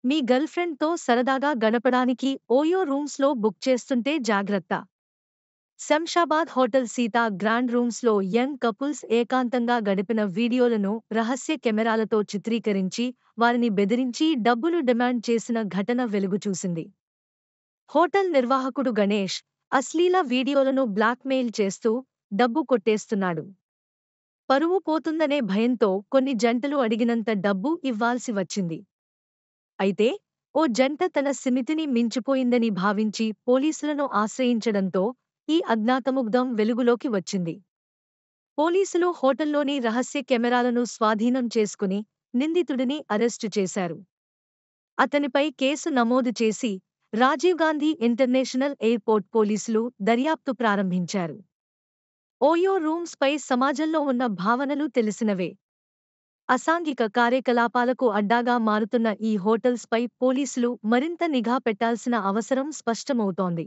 మీ గర్ల్‌ఫ్రెండ్‌తో సరదాగా గడపడానికి OYO రూమ్స్‌లో book చేస్తుంటే జాగ్రత్త. శంషాబాద్ హోటల్ సీతా గ్రాండ్ రూమ్స్‌లో యంగ్ కపుల్స్ ఏకాంతంగా గడిపిన వీడియోలను రహస్య కెమెరాలతో చిత్రీకరించి, వారిని బెదిరించి డబ్బులు డిమాండ్ చేసిన ఘటన వెలుగు చూసింది. హోటల్ నిర్వాహకుడు గణేష్, అశ్లీల వీడియోలను బ్లాక్‌మెయిల్ చేస్తూ డబ్బు కొట్టేస్తున్నాడు. పరువు పోతుందనే భయంతో కొన్ని జంటలు అడిగినంత డబ్బు ఇవ్వాల్సి వచ్చింది. అయితే, ఓ జంట తన సిమితిని మించిపోయిందని భావించి పోలీసులను ఆశ్రయించడంతో ఈ అజ్ఞాతముగ్ధం వెలుగులోకి వచ్చింది. పోలీసులు హోటల్లోని రహస్య కెమెరాలను స్వాధీనం చేసుకుని నిందితుడిని అరెస్టు చేశారు. అతనిపై కేసు నమోదు చేసి రాజీవ్ గాంధీ ఇంటర్నేషనల్ ఎయిర్పోర్ట్ పోలీసులు దర్యాప్తు ప్రారంభించారు. ఓయో రూమ్స్ పై సమాజంలో ఉన్న భావనలు తెలిసినవే. అసాంఘిక కార్యకలాపాలకు అడ్డాగా మారుతున్న ఈ హోటల్స్ పై పోలీసులు మరింత నిఘా పెట్టాల్సిన అవసరం స్పష్టమవుతోంది.